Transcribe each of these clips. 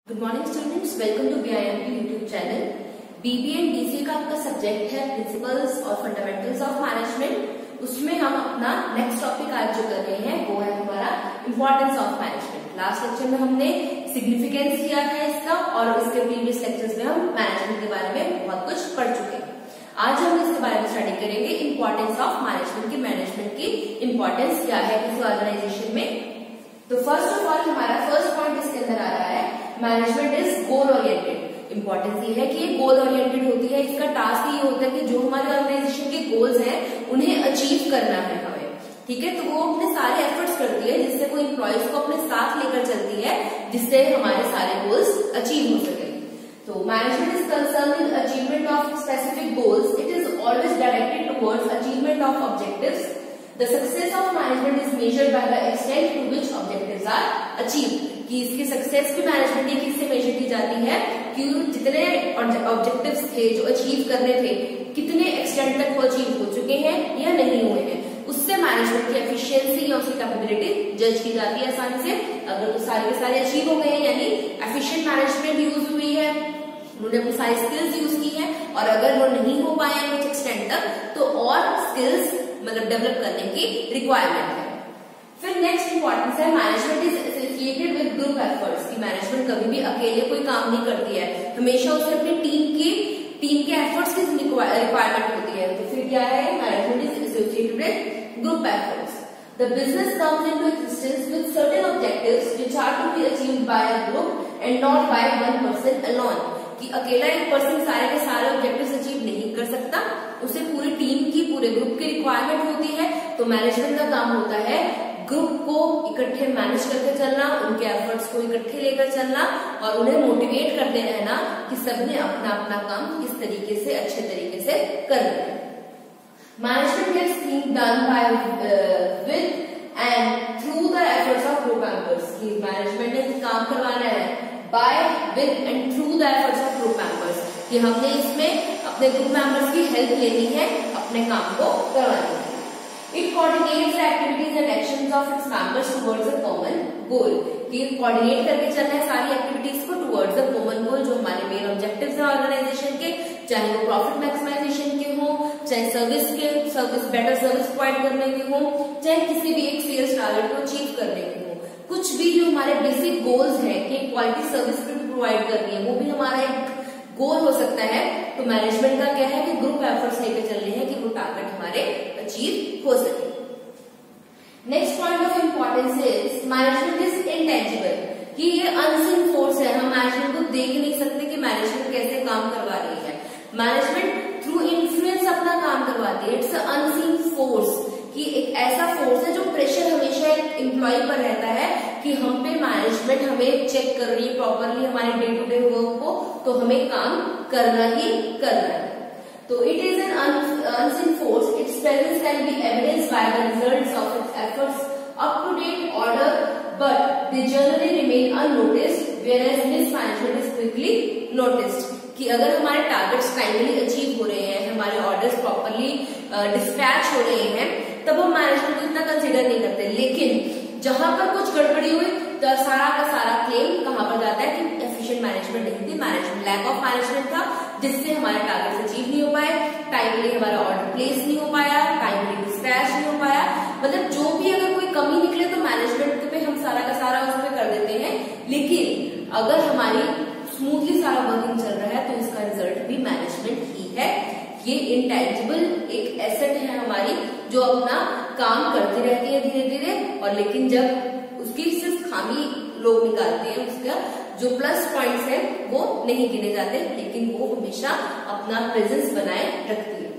Good morning students, welcome to BIMP YouTube channel. BBA and DCA का आपका subject है principles और fundamentals of management. उसमें हम अपना नेक्स्ट टॉपिक आज जो कर रहे हैं वो है हमारा importance of management. Last lecture में हमने सिग्निफिकेंस किया था इसका और इसके प्रीवियस लेक्चर्स में हम मैनेजमेंट के बारे में बहुत कुछ पढ़ चुके हैं। आज हम इसके बारे में स्टडी करेंगे इंपॉर्टेंस ऑफ मैनेजमेंट की। मैनेजमेंट की इंपॉर्टेंस क्या है किसी ऑर्गेनाइजेशन में। तो फर्स्ट ऑफ ऑल हमारा फर्स्ट पॉइंट इसके अंदर आ रहा है management is goal oriented. Importance ये है कि ये गोल ओरिएंटेड होती है। इसका टास्क ये होता है कि जो हमारे ऑर्गेनाइजेशन के गोल्स हैं उन्हें अचीव करना है हमें, ठीक है। तो वो अपने सारे एफर्ट्स करती है जिससे वो एम्प्लॉयज को अपने साथ लेकर चलती है जिससे हमारे सारे गोल्स अचीव हो सके। तो management is concern with achievement of specific goals. It is always directed towards achievement of objectives. The success of management is measured by the extent to which objectives are achieved। कि इसकी success भी management की किससे major की जाती है कि जितने ऑब्जेक्टिव्स थे जो अचीव करने थे कितने एक्सटेंट तक वो अचीव हो चुके हैं या नहीं हुए हैं, उससे मैनेजमेंट की एफिशिएंसी या उसकी कैपेबिलिटी जज की जाती है आसानी से। अगर तो सारे के सारे अचीव हो गए हैं यानी एफिशिएंट मैनेजमेंट यूज हुई है, उन्होंने अपनी सारी स्किल्स यूज की है। और अगर वो नहीं हो पाए हैं कुछ एक्सटेंट तक तो और स्किल्स मतलब डेवलप करने की रिक्वायरमेंट है। फिर नेक्स्ट इंपॉर्टेंस है management is associated with group efforts. की मैनेजमेंट कभी भी अकेले कोई काम नहीं करती है, हमेशा उसे अपनी टीम के एफर्ट्स की रिक्वायरमेंट होती है। तो फिर क्या है, management is associated with group efforts. The business comes into existence with certain objectives which are to be achieved by a group and not by one person alone. कि अकेला एक पर्सन सारे के सारे ऑब्जेक्टिव्स अचीव नहीं कर सकता, उसे पूरी टीम की पूरे ग्रुप की रिक्वायरमेंट होती है। तो मैनेजमेंट का काम होता है ग्रुप को इकट्ठे मैनेज करके चलना, उनके एफर्ट्स को इकट्ठे लेकर चलना और उन्हें मोटिवेट करते रहना कि सबने अपना अपना काम किस तरीके से अच्छे तरीके से करना है। Management gets things done by with and through the efforts of group members. की मैनेजमेंट ने काम करवाना है by with and through the efforts of group members, कि हमने इसमें अपने ग्रुप मेंबर्स की हेल्प लेनी है अपने काम को करवाने में। It coordinates activities and actions of its members towards a common goal. कि कोऑर्डिनेट करके चलना है सारी एक्टिविटीज को टुवर्ड्स अ कॉमन गोल, जो हमारे मेन ऑब्जेक्टिव्स हैं ऑर्गेनाइजेशन के, चाहे वो प्रॉफिट मैक्सिमाइजेशन के हो, चाहे सर्विस बेटर सर्विस प्रोवाइड करने के हो, चाहे किसी भी एक सेल्स टारगेट को अचीव करने के हो। कुछ भी जो हमारे बेसिक गोल्स हैं कि क्वालिटी सर्विस प्रोवाइड करनी है वो भी हमारा एक गोल हो सकता है। तो मैनेजमेंट का क्या है कि ग्रुप एफर्ट्स लेकर चल रहे हैं कि वो टारगेट हमारे अचीव हो सके। Next point of importance is management is intangible. कि ये अनसीन फोर्स है, हम मैनेजमेंट को देख नहीं सकते कि मैनेजमेंट कैसे काम करवा रही है। मैनेजमेंट थ्रू इन्फ्लुएंस अपना काम करवाती है। इट्स अनसीन फोर्स, कि एक ऐसा फोर्स है जो प्रेशर हमेशा एक एम्प्लॉय पर रहता है कि हम पे मैनेजमेंट हमें चेक कर रही है प्रॉपरली हमारे डे टू डे वर्क को, तो हमें काम करना ही करना है। तो it is an unseen force. Its presence can be evidenced by the results of its efforts up to date order but they generally remain unnoticed whereas mismanagement is quickly noticed. कि अगर हमारे टारगेट्स टाइमली अचीव हो रहे हैं, हमारे orders properly dispatch हो रहे हैं, तब हम मैनेजमेंट को इतना कंसीडर नहीं करते। लेकिन जहां पर कुछ गड़बड़ी हुई तो सारा का सारा क्लेम कहां पर जाता है कि एफिशिएंट मैनेजमेंट नहीं थी, मैनेजमेंट लैक ऑफ मैनेजमेंट था जिससे हमारे टारगेट्स अचीव नहीं हो पाए, टाइमली हमारा ऑर्डर प्लेस नहीं हो पाया, टाइमली डिस्पैच नहीं हो पाया। मतलब जो भी अगर कोई कमी निकले तो मैनेजमेंट पे हम सारा का सारा उस पर कर देते हैं। लेकिन अगर हमारी स्मूथली सारा वर्किंग चल रहा है तो इसका रिजल्ट भी मैनेजमेंट ही है। ये इंटेंजिबल एक एसेट है हमारी जो अपना काम करती रहती है धीरे धीरे, और लेकिन जब उसकी सिर्फ खामी लोग निकालते हैं, उसका जो प्लस पॉइंट्स है वो नहीं गिने जाते, लेकिन वो हमेशा अपना प्रेजेंस बनाए रखती है।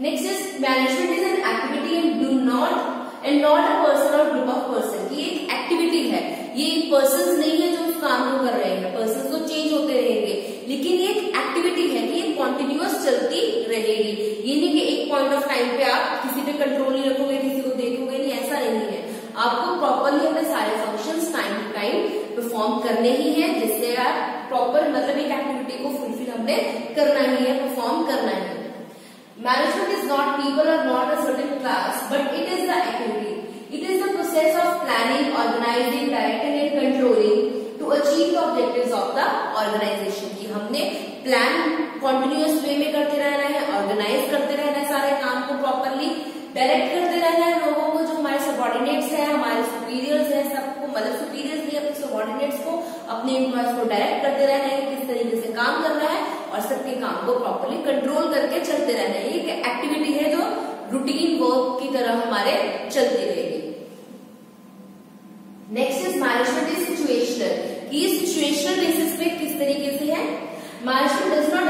Next is management is an activity and not a person और ग्रुप ऑफ पर्सन। ये एक एक्टिविटी है, ये पर्सन नहीं है जो उस काम को कर रहे हैं। पर्सन तो चेंज होते रहेंगे, लेकिन ये एक एक्टिविटी है कि ये कॉन्टिन्यूअस चलती रहेगी। ये नहीं कि एक पॉइंट ऑफ टाइम पे आप किसी पे कंट्रोल नहीं रखोगे, किसी को देखोगे नहीं, ऐसा नहीं है। आपको प्रॉपरली अपने सारे functions time to time perform करने ही है, जिससे आप प्रॉपर मतलब एक एक्टिविटी को फुलफिल हमने करना ही है, परफॉर्म करना है। मैनेजमेंट इज नॉट पीपल और not a certain class but it is the activity. It is the process of planning, organizing, directing and controlling to achieve the objectives of the organisation, की हमने plan continuous वे में करते रहना है, organise करते रहना है सारे काम को प्रॉपरली, डायरेक्ट करते रहना है लोगों को, जो हमारे सबऑर्डिनेट्स हैं, हमारे सुपीरियर्स हैं, सबको, मतलब सुपीरियर्स नहीं, अपने सबऑर्डिनेट्स को, अपने एम्प्लॉयज को डायरेक्ट करते रहना है किस तरीके से काम करना है, और सबके काम को प्रॉपरली कंट्रोल करके चलते रहना है। ये एक्टिविटी है जो रूटीन वर्क की तरह हमारे चलती रहेगी। Next is management is situational, कि सिचुएशनल बेसिस पे किस तरीके से है। Management does not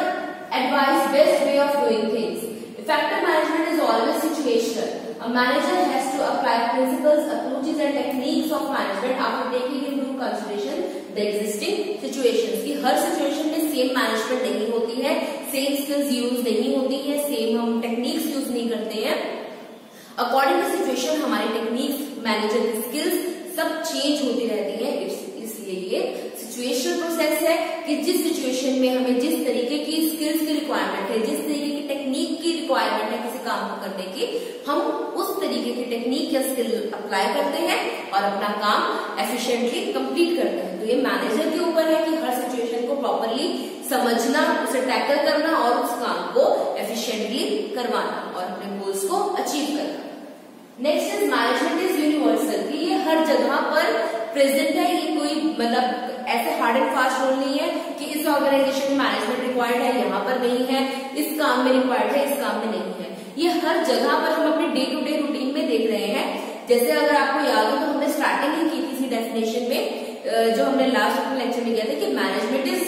advise best way of doing things, effective management is always situational. A manager has to apply principles, approaches and techniques of management after taking into consideration the existing situations. कि हर situation में same management नहीं होती है, same skills use नहीं होती है, same हम techniques use नहीं करते हैं। अकॉर्डिंग टू सिचुएशन हमारी टेक्निक्स, मैनेजर की स्किल्स सब चेंज होती रहती है। इसलिए ये सिचुएशनल प्रोसेस है कि जिस सिचुएशन में हमें जिस तरीके की स्किल्स की रिक्वायरमेंट है, जिस तरीके की टेक्निक की रिक्वायरमेंट है किसी काम को करने की, हम उस तरीके की टेक्निक या स्किल अप्लाई करते हैं और अपना काम एफिशिएंटली कंप्लीट करते हैं। तो ये मैनेजर के ऊपर है कि हर सिचुएशन को प्रॉपरली समझना, उसे टैकल करना और उस काम को एफिशिएंटली करवाना और अपने गोल्स को अचीव करना। Next is management is universal, कि ये हर जगह पर प्रेजेंट है, ये कोई मतलब ऐसे हार्ड एंड फास्ट रूल नहीं है कि इस ऑर्गेनाइजेशन में मैनेजमेंट रिक्वायर्ड है, यहाँ पर नहीं है, इस काम में रिक्वायर्ड है, इस काम में नहीं है। ये हर जगह पर हम अपने डे टू डे रूटीन में देख रहे हैं। जैसे अगर आपको याद हो तो हमने स्टार्टिंग ही की थी डेफिनेशन में, जो हमने लास्ट लेक्चर में किया था कि management is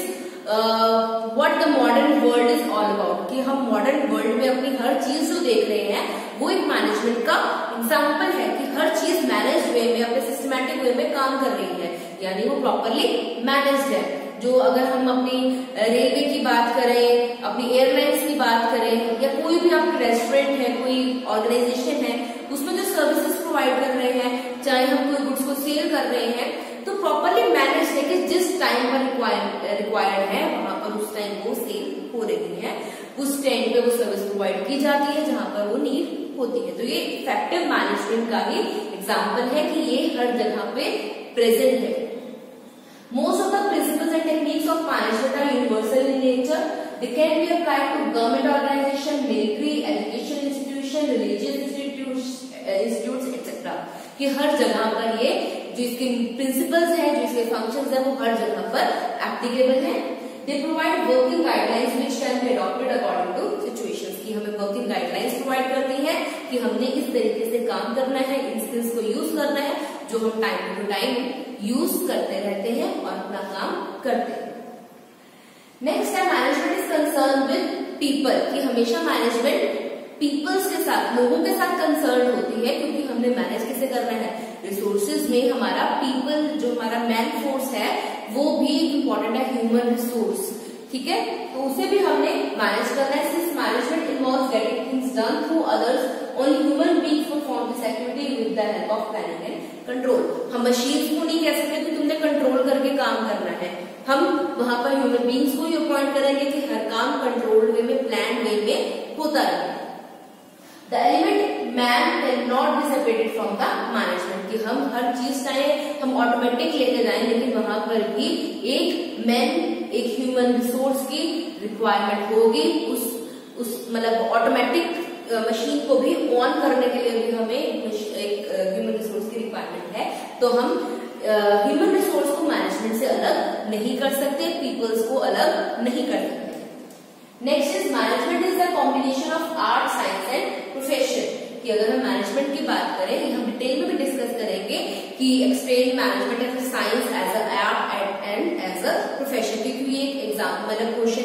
what the modern world is all about, कि हम मॉडर्न वर्ल्ड में अपनी हर चीज जो देख रहे हैं वो एक मैनेजमेंट का एग्जाम्पल है कि हर चीज मैनेज वे में, अपने सिस्टमैटिक वे में काम कर रही है, यानी वो प्रॉपरली मैनेज्ड है। जो अगर हम अपनी रेलवे की बात करें, अपनी एयरलाइंस की बात करें, या कोई भी आपकी रेस्टोरेंट है, कोई ऑर्गेनाइजेशन है, उसमें जो सर्विसेज प्रोवाइड कर रहे हैं, चाहे हम कोई गुड्स को सेल कर रहे हैं, तो प्रॉपरली मैनेज है कि जिस टाइम पर रिक्वायर्ड है वहां पर उस टाइम वो सेल हो रही है, उस टाइम पे वो सर्विस प्रोवाइड की जाती है जहां पर वो नीड होती है। तो ये इफेक्टिव मैनेजमेंट का ही एग्जाम्पल है कि ये हर जगह पे प्रेजेंट है। Most of the principles and techniques of management are universal in nature. They can be applied to government organization, military, education institution, religious institutes, etc. कि हर जगह पर ये जो इसके प्रिंसिपल्स हैं, जो इसके फंक्शंस हैं, वो हर जगह पर एप्लीकेबल हैं। They provide working guidelines which can be adopted according to situations, कि हमें वर्किंग गाइडलाइंस प्रोवाइड करती हैं कि हमने इस तरीके से काम करना है, इन स्किल्स को यूज करना है, जो हम टाइम टू टाइम यूज करते रहते हैं और अपना काम करते हैं। नेक्स्ट है management is concern with people, कि हमेशा मैनेजमेंट पीपल्स के साथ, लोगों के साथ कंसर्न होती है, क्योंकि हमने मैनेज किसे करना है, रिसोर्सेज में हमारा पीपल, जो हमारा मैन फोर्स है, वो भी एक इम्पोर्टेंट है, ह्यूमन रिसोर्स, ठीक है, तो उसे भी हमने मैनेज करना है। Since management involves getting things done through others, only human beings perform this activity with the help of planning and control. हम मशीन्स को नहीं कह सकते कि तुमने कंट्रोल करके काम करना है, हम वहां पर ह्यूमन बीइंग्स को ही अपॉइंट करेंगे कि हर काम कंट्रोल वे में, प्लान वे में होता रहे। The element man cannot be separated from the management, कि हम हर चीज चाहे हम ऑटोमेटिक लेके जाएं, लेकिन वहां पर भी एक मैन, एक ह्यूमन रिसोर्स की रिक्वायरमेंट होगी। उस मतलब ऑटोमेटिक मशीन को भी ऑन करने के लिए भी हमें एक ह्यूमन रिसोर्स की रिक्वायरमेंट है। तो हम ह्यूमन रिसोर्स को मैनेजमेंट से अलग नहीं कर सकते, पीपल्स को अलग नहीं कर सकते। Next is management is the combination of art, science and profession, कि अगर हम मैनेजमेंट की बात करें, हम डिटेल में भी डिस्कस करेंगे कि explain management as a science, as a art and as a profession, क्योंकि ये एग्जाम मतलब क्वेश्चन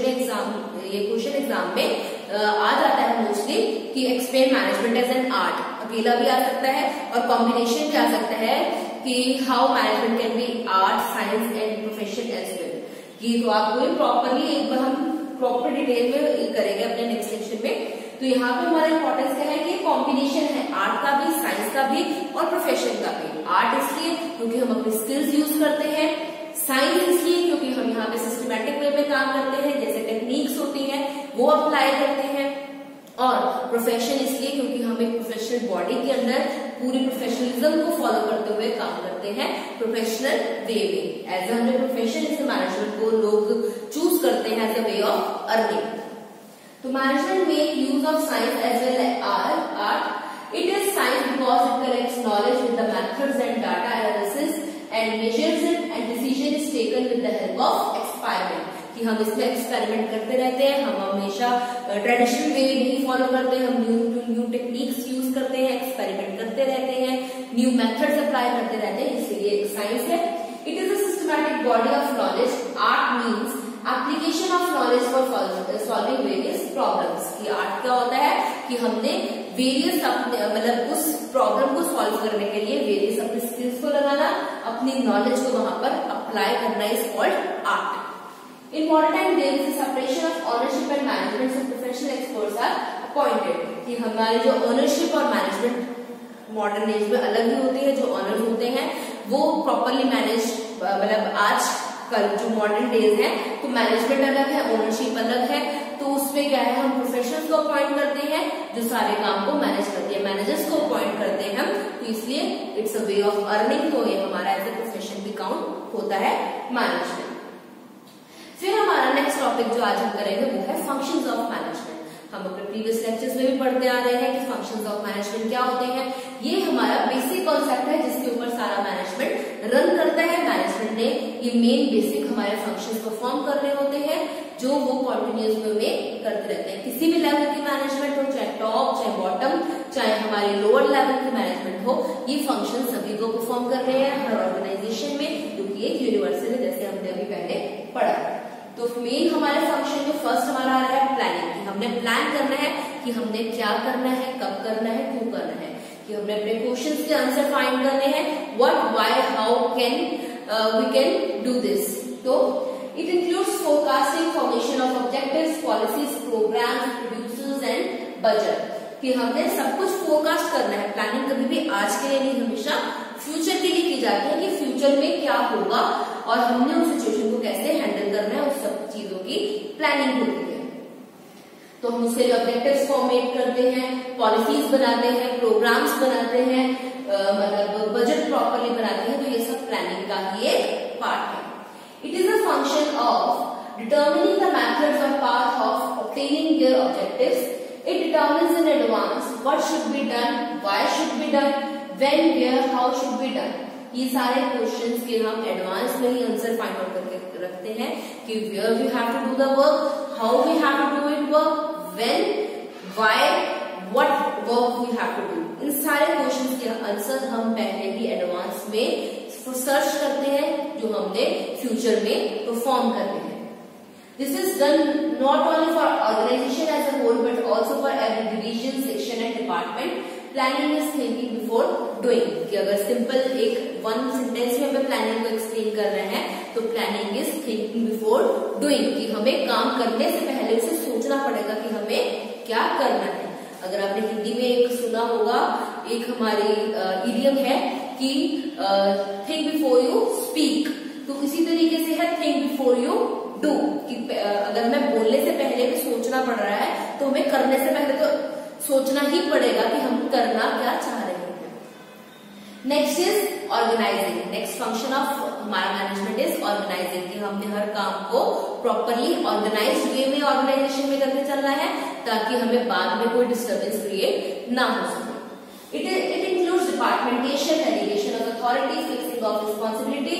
एग्जाम में आ जाता है मोस्टली कि explain management as an art, अकेला भी आ सकता है और कॉम्बिनेशन भी आ सकता है कि how management can be art, science and profession as well, कि तो आपको प्रॉपरली एक बार हम प्रॉपर डिटेल में करेंगे अपने नेक्स्ट सेक्शन में। तो यहाँ पे हमारा इंपॉर्टेंस क्या है कि कॉम्बिनेशन है आर्ट का भी, साइंस का भी और प्रोफेशन का भी। आर्ट इसलिए क्योंकि हम अपने स्किल्स यूज करते हैं, साइंस इसलिए क्योंकि हम यहाँ पे सिस्टमैटिक वे में काम करते हैं, जैसे टेक्निक्स होती हैं वो अप्लाई करते हैं, और प्रोफेशन इसलिए क्योंकि हम एक प्रोफेशनल बॉडी के अंदर पूरी प्रोफेशनलिज्म को फॉलो करते हुए काम करते हैं। प्रोफेशनल वे में। एज हमने प्रोफेशन इस मैनेजमेंट को लोग चूज करते हैं as a way of earning. तो management make use of science as well as art. It is science because it collects knowledge with the methods and data analysis and measures it and decision is taken with the help of experiment. कि हम इसमें experiment करते रहते हैं, हम हमेशा traditional way नहीं follow करते हैं, हम न्यू टेक्निक्स यूज करते हैं, एक्सपेरिमेंट करते रहते हैं, न्यू मेथड्स अप्लाई करते रहते हैं, इसलिए एक साइंस है। It is a systematic body of knowledge. Art means application of knowledge for solving various problems. कि आर्ट क्या होता है कि हमने वेरियस अपने मतलब उस प्रॉब्लम को सॉल्व करने के लिए वेरियस अपने स्किल्स को लगाना, अपनी नॉलेज को वहां पर अप्लाई करना is called art. In modern time, there is a separation of ownership and management, so professional experts are appointed. कि हमारे जो ओनरशिप और मैनेजमेंट मॉडर्न एज में अलग ही होती है। जो ऑनर्स होते हैं वो प्रॉपरली मैनेज मतलब आज कल जो मॉडर्न डेज है तो मैनेजमेंट अलग है, ओनरशिप अलग है। तो उसमें क्या है, हम प्रोफेशनल्स को अपॉइंट करते हैं जो सारे काम को मैनेज करते हैं, मैनेजर्स को अपॉइंट करते हैं हम। तो इसलिए it's a way of earning, तो ये हमारा एज ए प्रोफेशन भी काउंट होता है मैनेजमेंट। फिर हमारा नेक्स्ट टॉपिक जो आज हम करेंगे वो है फंक्शंस ऑफ मैनेजमेंट। हम अपने प्रीवियस लेक्चर्स में भी पढ़ते आ रहे हैं कि फंक्शंस ऑफ मैनेजमेंट क्या होते हैं। ये हमारा बेसिक कॉन्सेप्ट है जिसके ऊपर सारा मैनेजमेंट रन करता है। मैनेजमेंट ने ये मेन बेसिक हमारे फंक्शंस परफॉर्म करने होते हैं जो वो कंटिन्यूअस वे में करते रहते हैं। किसी भी लेवल की मैनेजमेंट हो, चाहे टॉप, चाहे बॉटम, चाहे हमारे लोअर लेवल की मैनेजमेंट हो, ये फंक्शन सभी को परफॉर्म कर रहे हैं हर ऑर्गेनाइजेशन में, क्योंकि एक यूनिवर्सल है जैसे हमने अभी पहले पढ़ा। तो मेन हमारे फंक्शन में फर्स्ट हमारा आ रहा है प्लानिंग। हमने प्लान करना है कि हमने क्या करना है, कब करना है, क्यों करना है। कि हमने अपने क्वेश्चंस के आंसर फाइंड करने हैं, what, why, how can we can do this. तो it includes forecasting, formation of objectives, policies, programmes, producers and budget. कि हमने सब कुछ फोरकास्ट करना है। प्लानिंग कभी भी आज के लिए नहीं, हमेशा फ्यूचर के लिए की जाती है कि फ्यूचर में क्या होगा और हमने उस सिचुएशन को कैसे हैंडल करना है, उस सब चीजों की प्लानिंग होती है। तो हम उसके लिए ऑब्जेक्टिव्स फॉर्मेट करते हैं, पॉलिसीज बनाते हैं, प्रोग्राम्स बनाते हैं, मतलब बजट प्रॉपरली बनाते हैं। तो ये सब प्लानिंग का ही एक पार्ट है। It is a function of determining the methods और path of obtaining their objectives. It determines in advance what should be done, why should be done, when, where, how should be done. ये सारे questions के हम advance में ही answer find out करके रखते हैं कि where we have to do the work, how we have to do it work, when, why, what work we have to do. इन सारे क्वेश्चंस के आंसर हम पहले ही एडवांस में सर्च करते हैं जो हमने फ्यूचर में परफॉर्म करते हैं। This is done not only for organization as a whole but also for every division, section and department. Planning is thinking before doing. कि अगर सिंपल एक वन सेंटेंस में हमें प्लानिंग को एक्सप्लेन कर रहे हैं तो planning is thinking before doing. कि हमें काम करने से पहले उसे सोचना पड़ेगा कि हमें क्या करना है। अगर आपने हिंदी में एक सुना होगा, एक हमारी इडियम है कि थिंक बिफोर यू स्पीक, तो इसी तरीके से है थिंक बिफोर यू डू। कि अगर मैं बोलने से पहले भी सोचना पड़ रहा है तो हमें करने से पहले तो सोचना ही पड़ेगा कि हम करना क्या चाह रहे हैं। Next is organising. Next function of हमारा मैनेजमेंट इज ऑर्गेनाइजिंग। कि हमने हर काम को प्रॉपरली ऑर्गेनाइज वे में ऑर्गेनाइजेशन में करके चलना है ताकि हमें बाद में कोई डिस्टर्बेंस क्रिएट ना हो सके। It includes departmentation, delegation of authority, fixing of responsibility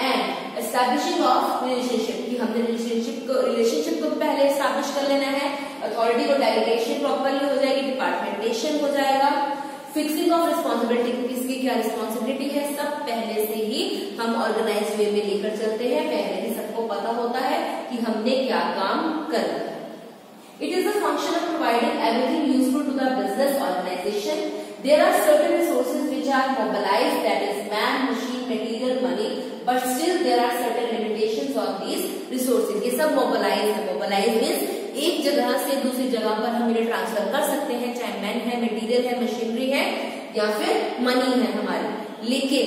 and establishing of relationship। कि हमने रिलेशनशिप को पहले एस्टैब्लिश कर लेना है, अथॉरिटी को डेलीगेशन प्रॉपरली हो जाएगी, डिपार्टमेंटेशन हो जाएगा, फिक्सिंग ऑफ रिस्पॉन्सिबिलिटी की किसकी क्या रिस्पॉन्सिबिलिटी है सब पहले से ही हम ऑर्गेनाइज वे में लेकर चलते हैं। पहले ही सबको पता होता है कि हमने क्या काम करना है। It is a function of providing everything useful to the business organization. There are certain resources which are mobilized, that is man, machine, material, money, but still there are certain limitations on these resources. ये सब mobilize है। Mobilize means एक जगह से दूसरी जगह पर हम इन्हें ट्रांसफर कर सकते हैं, चाहे मैन है, मटेरियल है, मशीनरी है या फिर मनी है हमारी। लेकिन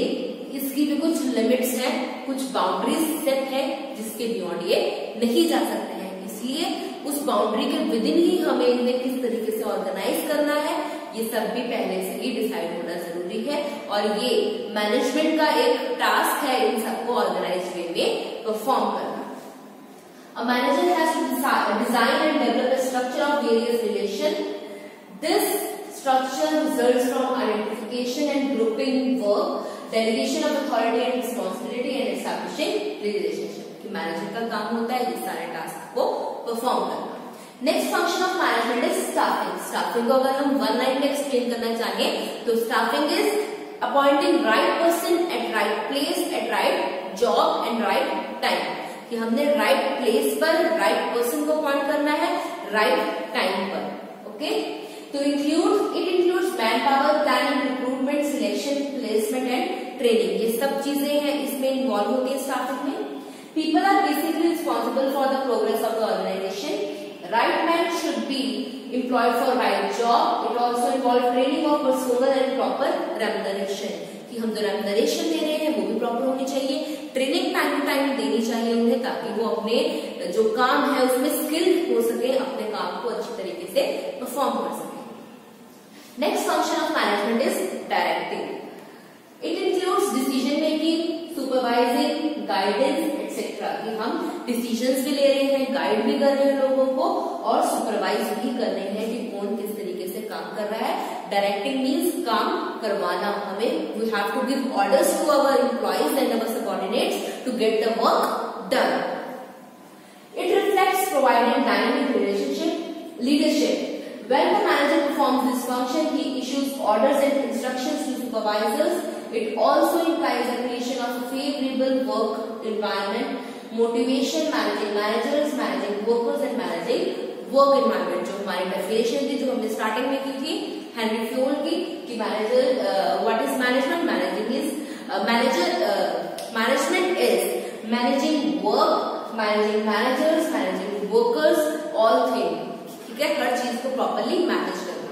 इसकी भी कुछ लिमिट्स हैं, कुछ बाउंड्रीज सेट है जिसके बियॉन्ड ये नहीं जा सकते हैं। इसलिए उस बाउंड्री के विदिन ही हमें इन्हें किस तरीके से ऑर्गेनाइज करना है ये सब भी पहले से ही डिसाइड होना जरूरी है और ये मैनेजमेंट का एक टास्क है इन सबको ऑर्गेनाइज वे में परफॉर्म करना। A manager has to design and develop a structure of various relation. This structure results from identification and grouping work, delegation of authority and responsibility and establishing relationship. कि manager का काम होता है ये सारे task को perform करना। Next function of management is staffing. Staffing को अगर हम वन लाइन में एक्सप्लेन करना चाहें तो staffing is appointing right person at right place at right job and right time. कि हमने राइट प्लेस पर राइट पर्सन को अपॉइंट करना है राइट टाइम पर। ओके, तो it includes man power, planning, recruitment, selection, placement and training. ये सब चीजें हैं इसमें इन्वॉल्व होती है स्टाफिंग में। People are basically responsible for the progress of the organisation. Right man should be employed for right job. It also involves training of personnel and proper remuneration. कि हम जो रेमुनरेशन दे रहे हैं वो भी प्रॉपर होनी चाहिए, ट्रेनिंग टाइम टू टाइम देनी चाहिए उन्हें ताकि वो अपने जो काम है उसमें स्किल्ड हो सके, अपने काम को अच्छी तरीके से परफॉर्म कर सके। Next function of management is directing. It includes decision making, supervising, guidance etcetera. कि हम डिसीजंस भी ले रहे हैं, गाइड भी कर रहे हैं लोगों को और सुपरवाइज भी कर रहे हैं कि कौन किस तरीके से काम कर रहा है। डायरेक्टिंग मीन्स काम करवाना, हमें we have to give orders to our employees and our subordinates to get the work done. It reflects providing dynamic relationship leadership. When the manager performs this function, he issues orders and instructions to supervisors. It also implies the creation of a favorable work environment, motivation, managing managers, managing workers and managing work environment। जो हमारी definition थी जो हमने starting में की थी Henry Fayol की कि manager what is management. Management is managing work, managing managers, managing workers, all thing. ठीक है, हर चीज को प्रॉपरली मैनेज करना।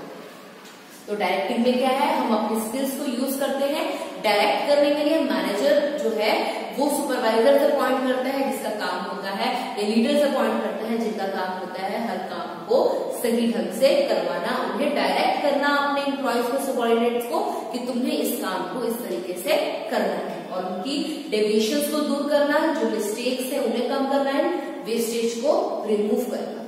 तो डायरेक्टिंग में क्या है, हम अपनी स्किल्स को यूज करते हैं डायरेक्ट करने के लिए। मैनेजर जो है वो सुपरवाइजर अपॉइंट करता है जिसका काम होता है, या लीडर्स अपॉइंट करता है जिनका काम होता है हर काम को सही ढंग से करवाना, उन्हें डायरेक्ट करना अपने एम्प्लॉइज को, सबऑर्डिनेट्स को कि तुम्हें इस काम को इस तरीके से करना है और उनकी डेविएशंस को दूर करना, जो मिस्टेक्स है उन्हें कम करना है, वेस्टेज को रिमूव करना।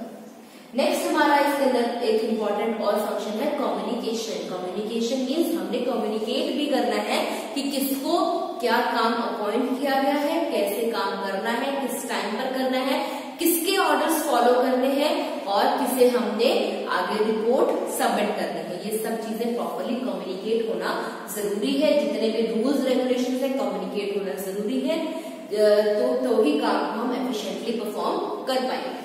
नेक्स्ट हमारा इसके अंदर एक इम्पॉर्टेंट और फंक्शन है कम्युनिकेशन। कम्युनिकेशन मीन्स हमने कम्युनिकेट भी करना है कि किसको क्या काम अपॉइंट किया गया है, कैसे काम करना है, किस टाइम पर करना है, किसके ऑर्डर्स फॉलो करने हैं और किसे हमने आगे रिपोर्ट सबमिट करनी है। ये सब चीजें प्रॉपरली कम्युनिकेट होना जरूरी है। जितने भी रूल्स रेगुलेशन है कम्युनिकेट होना जरूरी है, तो ही काम को हम एफिशिएंटली परफॉर्म कर पाएंगे।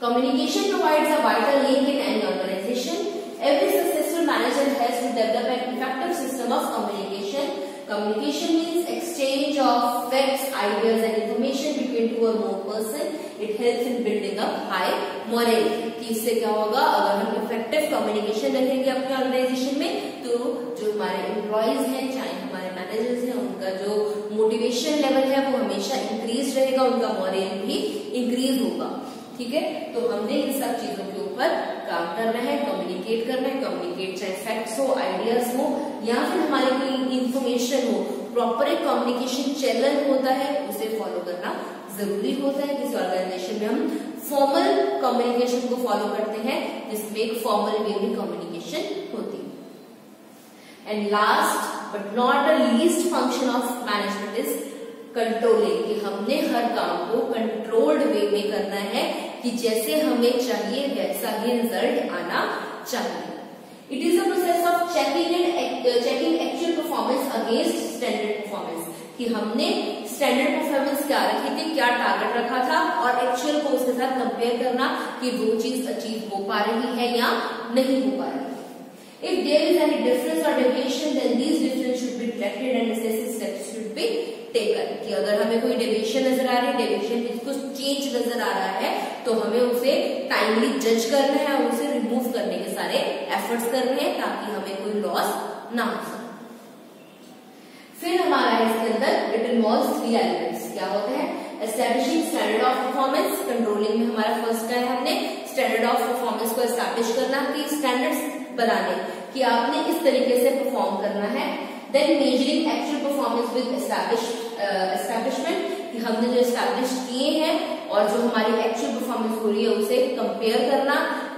Communication provides a vital link in any organization. Every successful manager has to develop an effective system of communication. Communication means exchange of facts, ideas and information between two or more persons. It helps in building up high morale. कि इससे क्या होगा, अगर हम effective communication रखेंगे अपने organisation में तो जो हमारे एम्प्लॉइज हैं, चाहे हमारे मैनेजर्स हैं, उनका जो मोटिवेशन लेवल है वो हमेशा इंक्रीज रहेगा, उनका मोरल भी इंक्रीज होगा। ठीक है, तो हमने इन सब चीजों के ऊपर काम करना है, कम्युनिकेट करना है। कम्युनिकेट चाहे फैक्ट्स हो, आइडियाज हो या फिर हमारे कोई इंफॉर्मेशन हो, प्रॉपर एक कम्युनिकेशन चैनल होता है उसे फॉलो करना जरूरी होता है। किसी ऑर्गेनाइजेशन में हम फॉर्मल कम्युनिकेशन को फॉलो करते हैं जिसमें एक फॉर्मल वे में कम्युनिकेशन होती है। And last but not the least function of management is controlling. कि हमने हर काम को कंट्रोल्ड वे में करना है कि जैसे हमें चाहिए वैसा ही रिजल्ट आना चाहिए। It is a process of checking actual performance against standard performance. कि हमने स्टैंडर्ड परफॉर्मेंस क्या रखी थी, क्या टारगेट रखा था और एक्चुअल को उसके साथ कंपेयर करना कि वो चीज अचीव हो पा रही है या नहीं हो पा रही है। If there is any difference or deviation, then these difference should be detected and necessary steps should be taken। कि अगर हमें कोई डेविएशन नजर आ रही है, डेविएशन कुछ चेंज नजर आ रहा है तो हमें उसे टाइमली जज करना है और उसे रिमूव करने के सारे एफर्ट्स करने हैं ताकि हमें कोई लॉस ना हो सके। फिर हमारा इसके अंदर इट इन्वॉल्व्स 3 एलिमेंट्स। क्या होते हैं, establishing standard of performance. Controlling में हमारा फर्स्ट क्या है, हमने स्टैंडर्ड ऑफ परफॉर्मेंस को एस्टैब्लिश करना कि स्टैंडर्ड्स बनाने कि आपने इस तरीके से परफॉर्म करना है। Then measuring actual performance with establishment कि हमने जो एस्टैब्लिश किए हैं और जो हमारी एक्चुअल परफॉर्मेंस हो रही है उसे कंपेयर करना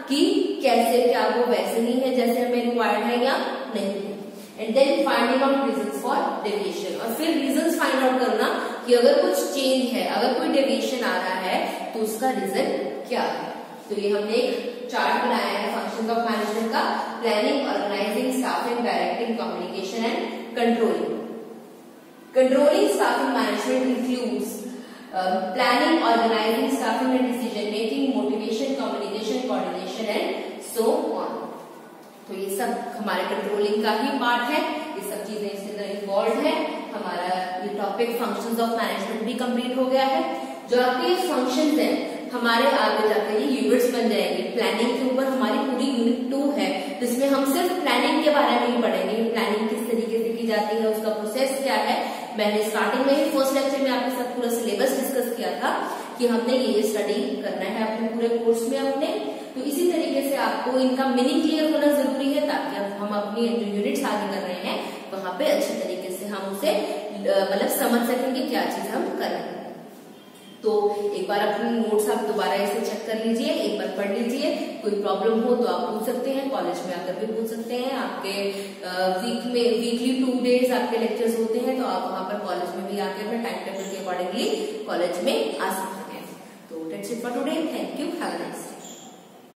कि कैसे, क्या वो वैसे ही है जैसे हमें रिक्वायर्ड है या नहीं है। And then finding out reasons for deviation, और फिर रीजंस फाइंड आउट करना कि अगर कुछ चेंज है, अगर कोई डेविएशन आ रहा है तो उसका रीजन क्या है। तो ये हमने एक चार्ट बनाया है फंक्शंस ऑफ मैनेजमेंट का, planning, organising, staffing, directing, communication and controlling. Controlling staffing management includes planning, organising, staffing and decision making, motivation, communication, coordination and so on. तो ये सब हमारे कंट्रोलिंग का ही पार्ट है, ये सब चीजें इसके अंदर इन्वॉल्व है। हमारा ये टॉपिक फंक्शंस ऑफ मैनेजमेंट भी कंप्लीट हो गया है। जो आपके ये फंक्शंस हैं हमारे आगे जाकर ये यूनिट्स बन जाएंगे। प्लानिंग के ऊपर हमारी पूरी यूनिट 2 है, जिसमें हम सिर्फ प्लानिंग के बारे में ही पढ़ेंगे। प्लानिंग किस तरीके से की जाती है, उसका प्रोसेस क्या है। मैंने स्टार्टिंग में ही फर्स्ट लेक्चर में आपके साथ पूरा सिलेबस डिस्कस किया था कि हमने ये स्टडी करना है अपने पूरे कोर्स में अपने। तो इसी तरीके से आपको इनका मीनिंग क्लियर होना जरूरी है ताकि हम अपनी जो यूनिट्स आगे कर रहे हैं वहां पे अच्छे तरीके से हम उसे मतलब समझ सकेंगे क्या चीज हम कर रहे हैं। तो एक बार अपने नोट्स आप दोबारा इसे चेक कर लीजिए, एक बार पढ़ लीजिए। कोई प्रॉब्लम हो तो आप पूछ सकते हैं, कॉलेज में आकर भी पूछ सकते हैं। आपके वीकली 2 डेज आपके लेक्चर्स होते हैं, तो आप वहां पर कॉलेज में भी आके अपने टाइम टेबल के अकॉर्डिंगली कॉलेज में आ सकते हैं। तो that's it for today, thank you, have a nice day.